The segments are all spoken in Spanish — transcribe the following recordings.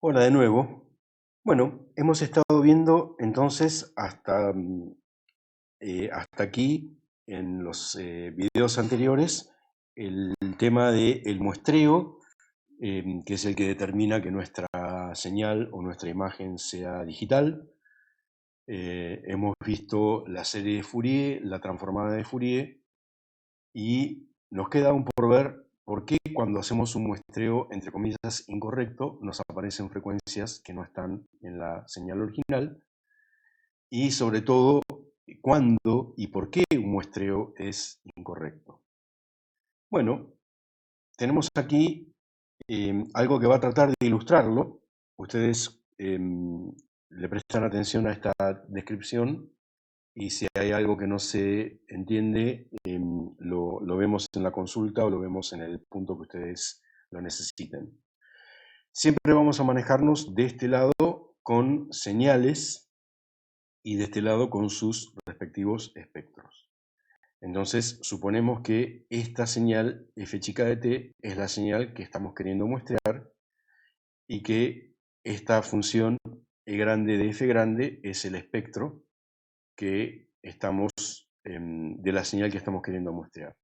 Hola de nuevo. Bueno, hemos estado viendo entonces hasta aquí en los videos anteriores el tema del muestreo, que es el que determina que nuestra señal o nuestra imagen sea digital. Hemos visto la serie de Fourier, la transformada de Fourier, y nos queda aún por ver por qué cuando hacemos un muestreo, entre comillas, incorrecto, nos aparecen frecuencias que no están en la señal original, y sobre todo, cuándo y por qué un muestreo es incorrecto. Bueno, tenemos aquí algo que va a tratar de ilustrarlo. Ustedes le prestan atención a esta descripción y si hay algo que no se entiende, lo vemos en la consulta o lo vemos en el punto que ustedes lo necesiten. Siempre vamos a manejarnos de este lado con señales y de este lado con sus respectivos espectros. Entonces, suponemos que esta señal f chica de t es la señal que estamos queriendo muestrear y que esta función e grande de f grande es el espectro que estamos, de la señal que estamos queriendo muestrear.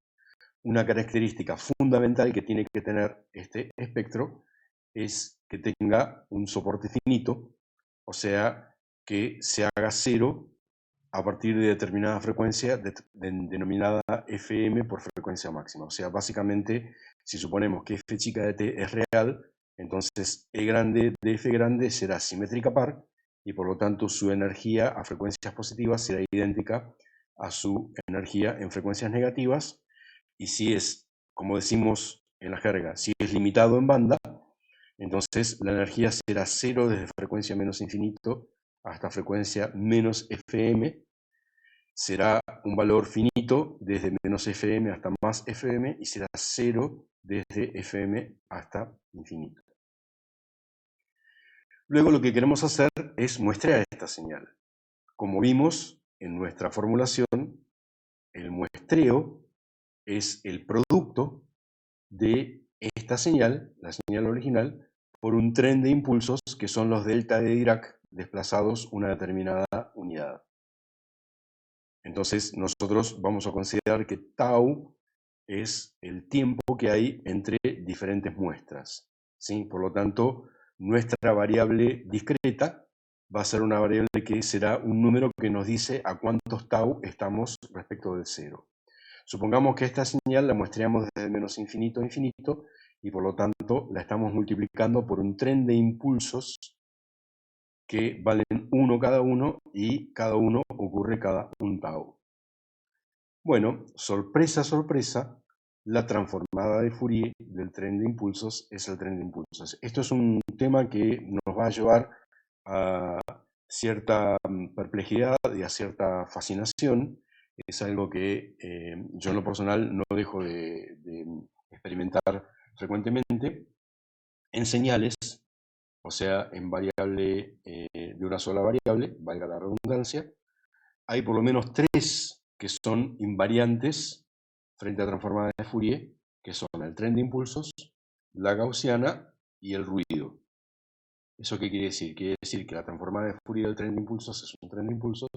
Una característica fundamental que tiene que tener este espectro es que tenga un soporte finito, o sea, que se haga cero a partir de determinada frecuencia denominada Fm por frecuencia máxima. O sea, básicamente, si suponemos que f chica de t es real, entonces E grande de f grande será simétrica par y por lo tanto su energía a frecuencias positivas será idéntica a su energía en frecuencias negativas, y si es, como decimos en la jerga, si es limitado en banda, entonces la energía será cero desde frecuencia menos infinito hasta frecuencia menos Fm, será un valor finito desde menos Fm hasta más Fm y será cero desde Fm hasta infinito. Luego lo que queremos hacer es muestrear esta señal. Como vimos en nuestra formulación, el muestreo es el producto de esta señal, la señal original, por un tren de impulsos que son los delta de Dirac desplazados una determinada unidad. Entonces nosotros vamos a considerar que tau es el tiempo que hay entre diferentes muestras, ¿sí? Por lo tanto, nuestra variable discreta va a ser una variable que será un número que nos dice a cuántos tau estamos respecto del cero. Supongamos que esta señal la muestreamos desde menos infinito a infinito y por lo tanto la estamos multiplicando por un tren de impulsos que valen 1 cada uno y cada uno ocurre cada un tau. Bueno, sorpresa, sorpresa, la transformada de Fourier del tren de impulsos es el tren de impulsos. Esto es un tema que nos va a llevar a cierta perplejidad y a cierta fascinación. Es algo que yo en lo personal no dejo de experimentar frecuentemente en señales, o sea, en variable de una sola variable, valga la redundancia. Hay por lo menos tres que son invariantes frente a transformada de Fourier, que son el tren de impulsos, la gaussiana y el ruido. ¿Eso qué quiere decir? Quiere decir que la transformada de Fourier del tren de impulsos es un tren de impulsos,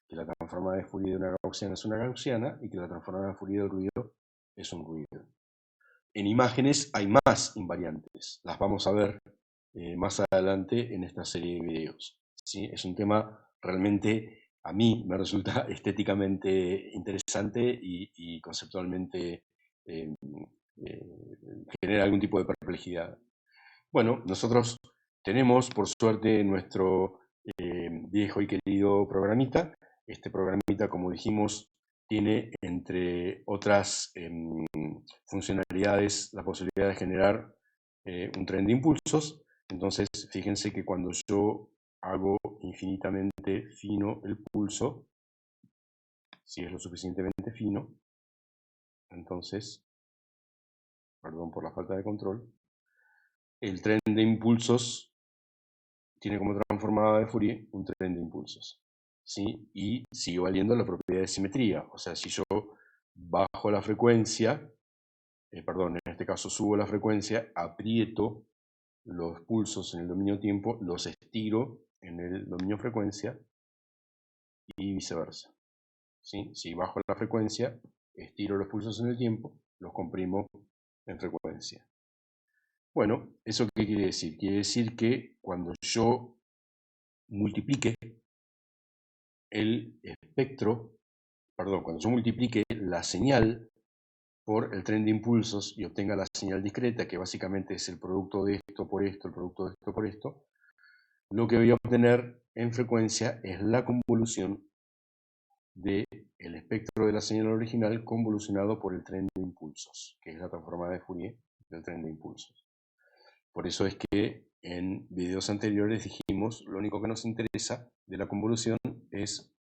que la transformada de Fourier de una gaussiana es una gaussiana y que la transformada de Fourier del ruido es un ruido. En imágenes hay más invariantes, las vamos a ver más adelante en esta serie de videos, ¿sí? Es un tema realmente, a mí me resulta estéticamente interesante y conceptualmente eh, genera algún tipo de perplejidad. Bueno, nosotros tenemos, por suerte, nuestro viejo y querido programita. Este programita, como dijimos, tiene, entre otras funcionalidades, la posibilidad de generar un tren de impulsos. Entonces, fíjense que cuando yo hago infinitamente fino el pulso, si es lo suficientemente fino, entonces, perdón por la falta de control, el tren de impulsos tiene como transformada de Fourier un tren de impulsos, ¿sí? Y sigue valiendo la propiedad de simetría. O sea, si yo bajo la frecuencia, perdón, en este caso subo la frecuencia, aprieto los pulsos en el dominio tiempo, los estiro en el dominio frecuencia y viceversa. ¿Sí? Si bajo la frecuencia, estiro los pulsos en el tiempo, los comprimo en frecuencia. Bueno, ¿eso qué quiere decir? Quiere decir que cuando yo multiplique el espectro, perdón, cuando yo multiplique la señal por el tren de impulsos y obtenga la señal discreta, que básicamente es el producto de esto por esto, el producto de esto por esto, lo que voy a obtener en frecuencia es la convolución del espectro de la señal original convolucionado por el tren de impulsos, que es la transformada de Fourier del tren de impulsos. Por eso es que en videos anteriores dijimos, lo único que nos interesa de la convolución es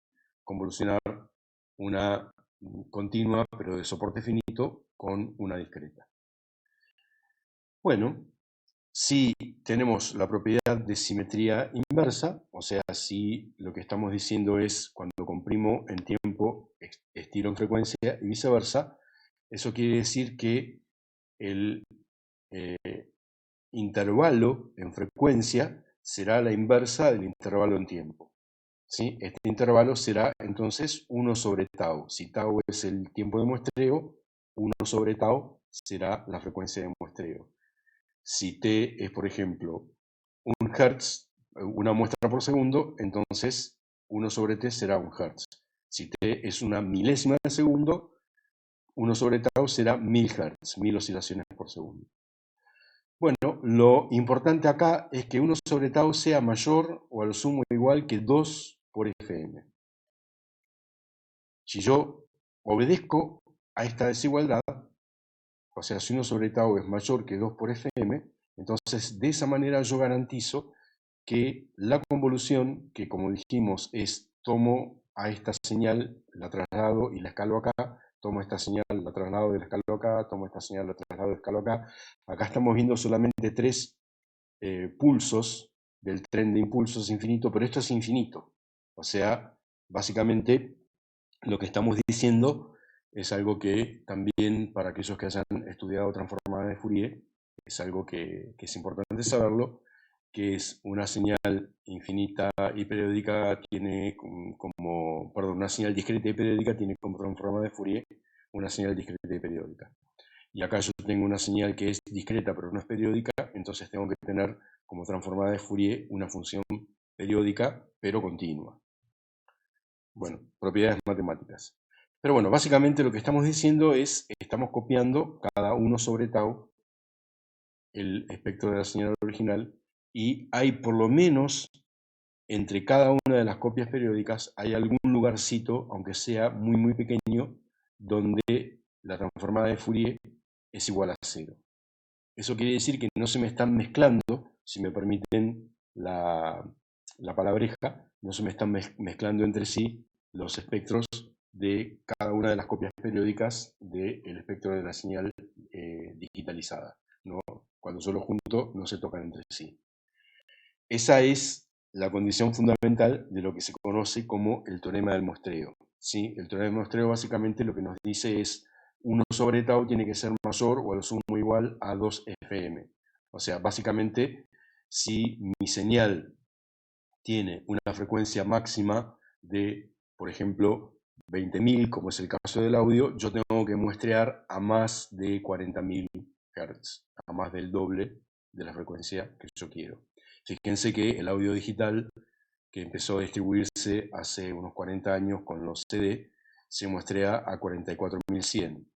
convolucionar una continua, pero de soporte finito, con una discreta. Bueno, si tenemos la propiedad de simetría inversa, o sea, si lo que estamos diciendo es cuando comprimo en tiempo, estiro en frecuencia y viceversa, eso quiere decir que el intervalo en frecuencia será la inversa del intervalo en tiempo. ¿Sí? Este intervalo será entonces 1 sobre tau. Si tau es el tiempo de muestreo, 1 sobre tau será la frecuencia de muestreo. Si t es, por ejemplo, 1 Hz, una muestra por segundo, entonces 1 sobre t será 1 Hz. Si t es una milésima de segundo, 1 sobre tau será 1000 Hz, 1000 oscilaciones por segundo. Bueno, lo importante acá es que 1 sobre tau sea mayor o a lo sumo igual que 2 por Fm. Si yo obedezco a esta desigualdad, o sea, si 1 sobre tau es mayor que 2 por Fm, entonces de esa manera yo garantizo que la convolución, que como dijimos es tomo a esta señal, la traslado y la escalo acá, tomo esta señal, la traslado y la escalo acá, tomo esta señal, la traslado y la escalo acá. Acá estamos viendo solamente 3 pulsos del tren de impulsos infinito, pero esto es infinito. O sea, básicamente lo que estamos diciendo es algo que también para aquellos que hayan estudiado transformada de Fourier, es algo que es importante saberlo, que es una señal infinita y periódica tiene como, perdón, una señal discreta y periódica tiene como transformada de Fourier una señal discreta y periódica. Y acá yo tengo una señal que es discreta pero no es periódica, entonces tengo que tener como transformada de Fourier una función periódica pero continua. Bueno, propiedades matemáticas. Pero bueno, básicamente lo que estamos diciendo es, estamos copiando cada 1 sobre tau el espectro de la señal original y hay por lo menos entre cada una de las copias periódicas hay algún lugarcito, aunque sea muy muy pequeño, donde la transformada de Fourier es igual a 0. Eso quiere decir que no se me están mezclando, si me permiten la palabreja, no se me están mezclando entre sí los espectros de cada una de las copias periódicas del espectro de la señal digitalizada, ¿no? Cuando yo los junto, no se tocan entre sí. Esa es la condición fundamental de lo que se conoce como el teorema del muestreo. ¿Sí? El teorema del muestreo básicamente lo que nos dice es 1 sobre tau tiene que ser mayor o a lo sumo igual a 2 Fm. O sea, básicamente, si mi señal tiene una frecuencia máxima de, por ejemplo, 20.000, como es el caso del audio, yo tengo que muestrear a más de 40.000 Hz, a más del doble de la frecuencia que yo quiero. Fíjense que el audio digital, que empezó a distribuirse hace unos 40 años con los CD, se muestrea a 44.100.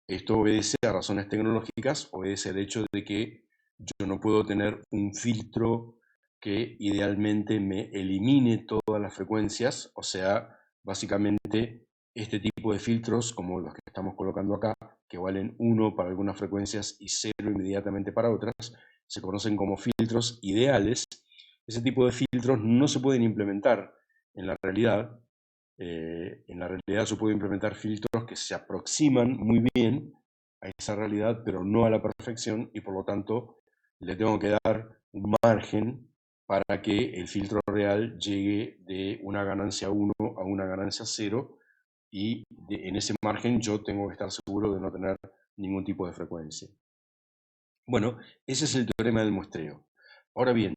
Esto obedece a razones tecnológicas, obedece al hecho de que yo no puedo tener un filtro que idealmente me elimine todas las frecuencias, o sea, básicamente este tipo de filtros, como los que estamos colocando acá, que valen 1 para algunas frecuencias y 0 inmediatamente para otras, se conocen como filtros ideales. Ese tipo de filtros no se pueden implementar en la realidad. En la realidad yo puedo implementar filtros que se aproximan muy bien a esa realidad, pero no a la perfección, y por lo tanto le tengo que dar un margen para que el filtro real llegue de una ganancia 1 a una ganancia 0, y en ese margen yo tengo que estar seguro de no tener ningún tipo de frecuencia. Bueno, ese es el teorema del muestreo. Ahora bien,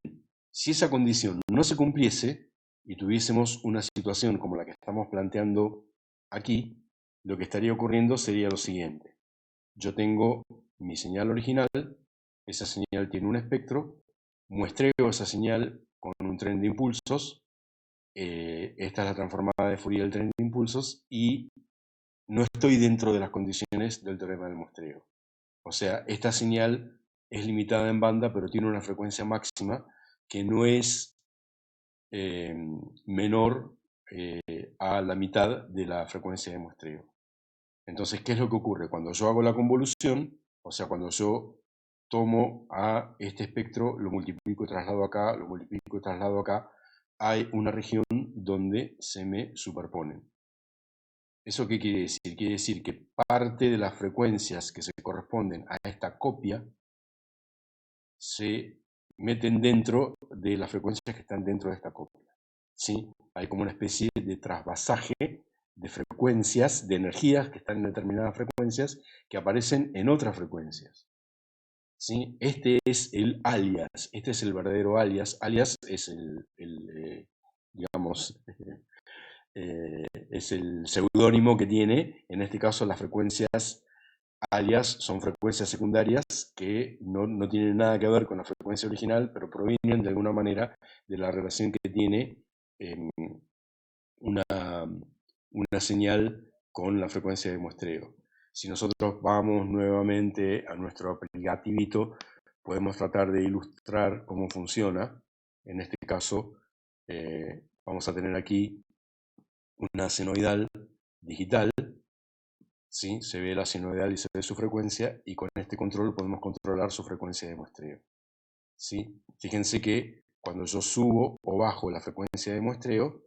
si esa condición no se cumpliese y tuviésemos una situación como la que estamos planteando aquí, lo que estaría ocurriendo sería lo siguiente. Yo tengo mi señal original, esa señal tiene un espectro, muestreo esa señal con un tren de impulsos, esta es la transformada de Fourier del tren de impulsos, y no estoy dentro de las condiciones del teorema del muestreo. O sea, esta señal es limitada en banda, pero tiene una frecuencia máxima que no es menor a la mitad de la frecuencia de muestreo. Entonces, ¿qué es lo que ocurre? Cuando yo hago la convolución, o sea, cuando yo tomo a este espectro, lo multiplico y traslado acá, lo multiplico y traslado acá, hay una región donde se me superponen. ¿Eso qué quiere decir? Quiere decir que parte de las frecuencias que se corresponden a esta copia se meten dentro de las frecuencias que están dentro de esta copia. ¿Sí? Hay como una especie de trasvasaje de frecuencias, de energías que están en determinadas frecuencias, que aparecen en otras frecuencias. ¿Sí? Este es el alias, este es el verdadero alias. Alias es digamos, es el seudónimo que tiene, en este caso, las frecuencias alias son frecuencias secundarias que no tienen nada que ver con la frecuencia original, pero provienen de alguna manera de la relación que tiene una, una señal con la frecuencia de muestreo. Si nosotros vamos nuevamente a nuestro aplicativito, podemos tratar de ilustrar cómo funciona. En este caso, vamos a tener aquí una senoidal digital, ¿sí? Se ve la senoidal y se ve su frecuencia, y con este control podemos controlar su frecuencia de muestreo, ¿sí? Fíjense que cuando yo subo o bajo la frecuencia de muestreo,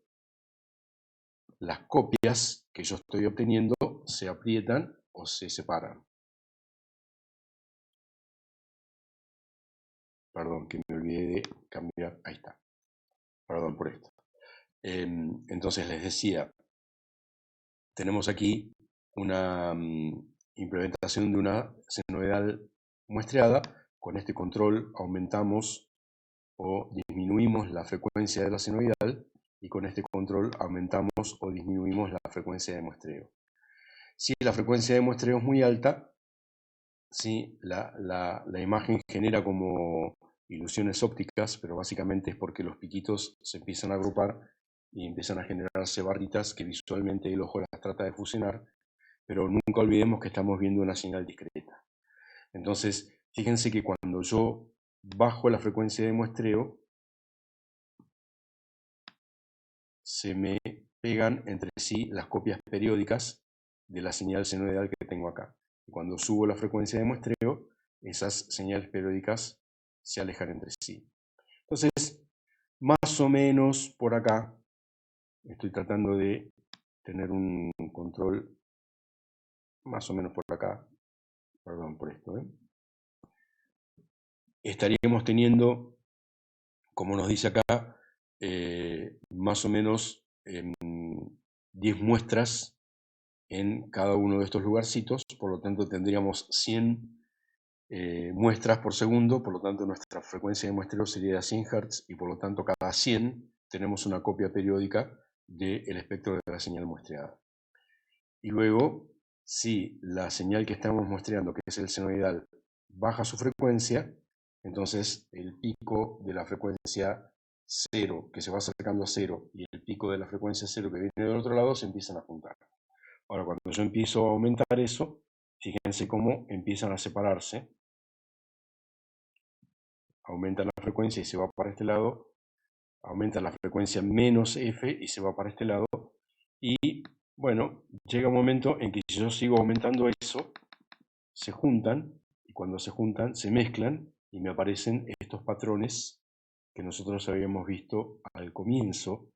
las copias que yo estoy obteniendo se aprietan o se separan. Perdón, que me olvidé de cambiar. Ahí está. Perdón por esto. Entonces les decía, tenemos aquí una implementación de una senoidal muestreada. Con este control aumentamos o disminuimos la frecuencia de la senoidal, y con este control aumentamos o disminuimos la frecuencia de muestreo. Si la frecuencia de muestreo es muy alta, ¿sí? La imagen genera como ilusiones ópticas, pero básicamente es porque los piquitos se empiezan a agrupar y empiezan a generarse barritas que visualmente el ojo las trata de fusionar, pero nunca olvidemos que estamos viendo una señal discreta. Entonces, fíjense que cuando yo bajo la frecuencia de muestreo, se me pegan entre sí las copias periódicas de la señal senoidal que tengo acá. Y cuando subo la frecuencia de muestreo, esas señales periódicas se alejan entre sí. Entonces, más o menos por acá, estoy tratando de tener un control más o menos por acá, perdón por esto, estaríamos teniendo, como nos dice acá, más o menos 10 muestras en cada uno de estos lugarcitos, por lo tanto tendríamos 100 muestras por segundo, por lo tanto nuestra frecuencia de muestreo sería de 100 Hz, y por lo tanto cada 100 tenemos una copia periódica del espectro de la señal muestreada. Y luego, si la señal que estamos muestreando, que es el senoidal, baja su frecuencia, entonces el pico de la frecuencia 0, que se va acercando a 0, y el pico de la frecuencia 0 que viene del otro lado, se empiezan a juntar. Ahora, cuando yo empiezo a aumentar eso, fíjense cómo empiezan a separarse. Aumenta la frecuencia y se va para este lado, aumenta la frecuencia menos F y se va para este lado, y bueno, llega un momento en que si yo sigo aumentando eso, se juntan, y cuando se juntan, se mezclan, y me aparecen estos patrones que nosotros habíamos visto al comienzo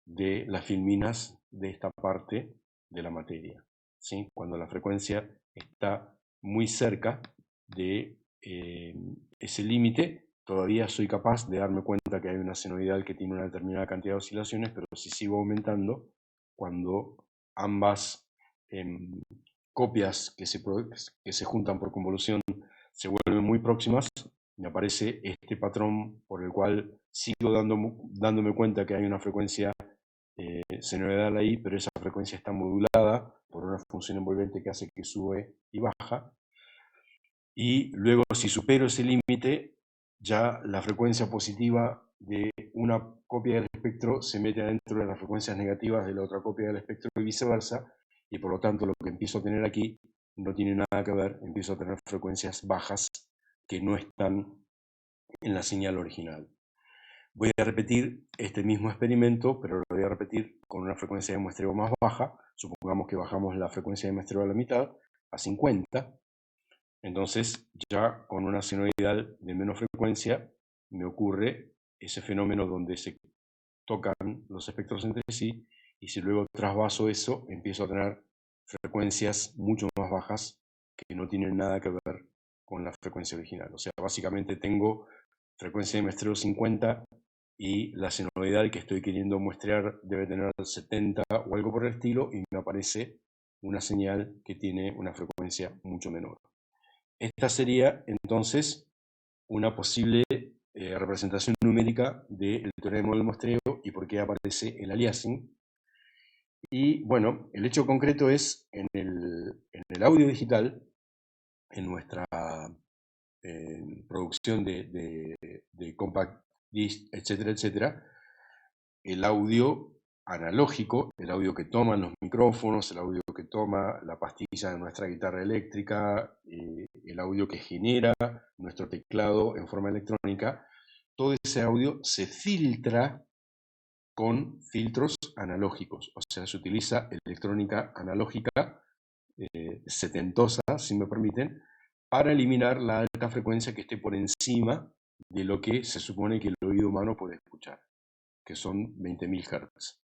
de las filminas de esta parte de la materia, ¿sí? Cuando la frecuencia está muy cerca de ese límite, todavía soy capaz de darme cuenta que hay una senoidal que tiene una determinada cantidad de oscilaciones, pero si sigo aumentando, cuando ambas copias que se juntan por convolución se vuelven muy próximas, me aparece este patrón por el cual sigo dándome cuenta que hay una frecuencia senoidal ahí, pero esa frecuencia está modulada por una función envolvente que hace que sube y baja. Y luego, si supero ese límite, ya la frecuencia positiva de una copia del espectro se mete adentro de las frecuencias negativas de la otra copia del espectro y viceversa, y por lo tanto lo que empiezo a tener aquí no tiene nada que ver, empiezo a tener frecuencias bajas que no están en la señal original. Voy a repetir este mismo experimento, pero lo voy a repetir con una frecuencia de muestreo más baja. Supongamos que bajamos la frecuencia de muestreo a la mitad, a 50. Entonces, ya con una senoidal de menos frecuencia, me ocurre ese fenómeno donde se tocan los espectros entre sí, y si luego trasvaso eso, empiezo a tener frecuencias mucho más bajas que no tienen nada que ver con la frecuencia original. O sea, básicamente tengo frecuencia de muestreo 50 y la senoidal que estoy queriendo muestrear debe tener 70 o algo por el estilo, y me aparece una señal que tiene una frecuencia mucho menor. Esta sería entonces una posible representación numérica del teorema del muestreo y por qué aparece el aliasing. Y bueno, el hecho concreto es en el audio digital, en nuestra producción de compact disc, etcétera, etcétera, el audio analógico, el audio que toman los micrófonos, el audio que toma la pastilla de nuestra guitarra eléctrica, el audio que genera nuestro teclado en forma electrónica, todo ese audio se filtra con filtros analógicos, o sea, se utiliza electrónica analógica setentosa, si me permiten, para eliminar la alta frecuencia que esté por encima de lo que se supone que el oído humano puede escuchar, que son 20.000 Hz.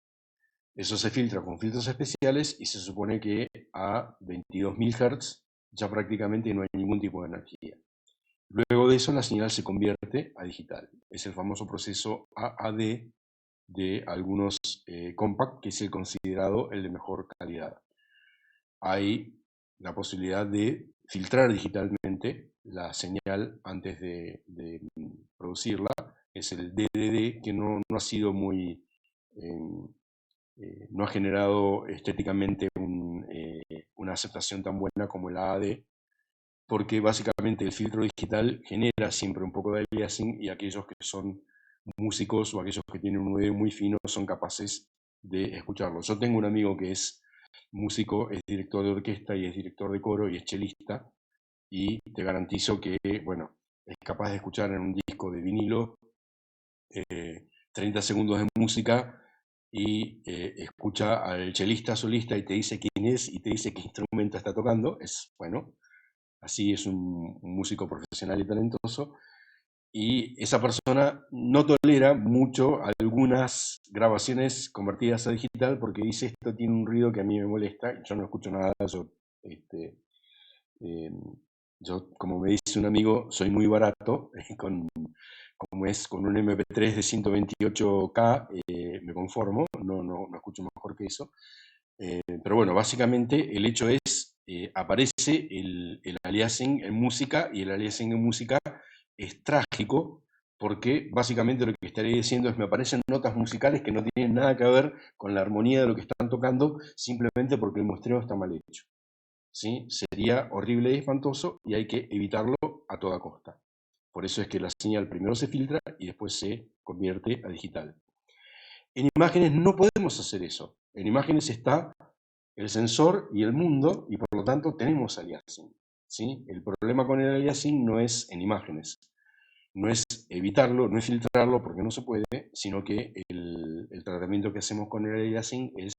Eso se filtra con filtros especiales y se supone que a 22.000 Hz ya prácticamente no hay ningún tipo de energía. Luego de eso la señal se convierte a digital. Es el famoso proceso AAD de algunos compact, que es el considerado el de mejor calidad. Hay la posibilidad de filtrar digitalmente la señal antes de producirla. Es el DDD, que no ha sido muy... no ha generado estéticamente una aceptación tan buena como el AAD, porque básicamente el filtro digital genera siempre un poco de aliasing, y aquellos que son músicos o aquellos que tienen un oído muy fino son capaces de escucharlo. Yo tengo un amigo que es músico, es director de orquesta y es director de coro y es chelista, y te garantizo que, bueno, es capaz de escuchar en un disco de vinilo 30 segundos de música y escucha al chelista solista y te dice quién es y te dice qué instrumento está tocando. Es, bueno, así es un músico profesional y talentoso. Y esa persona no tolera mucho algunas grabaciones convertidas a digital porque dice, esto tiene un ruido que a mí me molesta, y yo no escucho nada. Yo, como me dice un amigo, soy muy barato, como es con un MP3 de 128K, me conformo, no escucho mejor que eso. Pero bueno, básicamente el hecho es, aparece el aliasing en música, y el aliasing en música es trágico, porque básicamente lo que estaría diciendo es, me aparecen notas musicales que no tienen nada que ver con la armonía de lo que están tocando, simplemente porque el muestreo está mal hecho. ¿Sí? Sería horrible y espantoso, y hay que evitarlo a toda costa. Por eso es que la señal primero se filtra y después se convierte a digital. En imágenes no podemos hacer eso. En imágenes está el sensor y el mundo, y por lo tanto tenemos aliasing. ¿Sí? El problema con el aliasing no es en imágenes, no es evitarlo, no es filtrarlo porque no se puede, sino que el tratamiento que hacemos con el aliasing es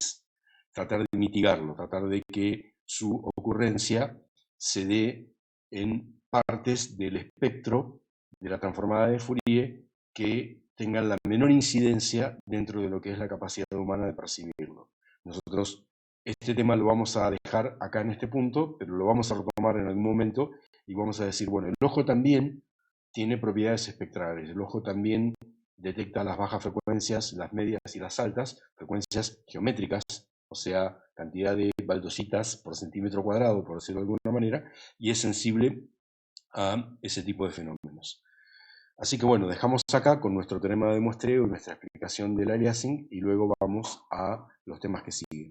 tratar de mitigarlo, tratar de que su ocurrencia se dé en partes del espectro de la transformada de Fourier que tengan la menor incidencia dentro de lo que es la capacidad humana de percibirlo. Nosotros este tema lo vamos a dejar acá en este punto, pero lo vamos a retomar en algún momento y vamos a decir, bueno, el ojo también tiene propiedades espectrales, el ojo también detecta las bajas frecuencias, las medias y las altas, frecuencias geométricas, o sea, cantidad de baldositas por centímetro cuadrado, por decirlo de alguna manera, y es sensible a ese tipo de fenómenos. Así que bueno, dejamos acá con nuestro teorema de muestreo y nuestra explicación del aliasing y luego vamos a los temas que siguen.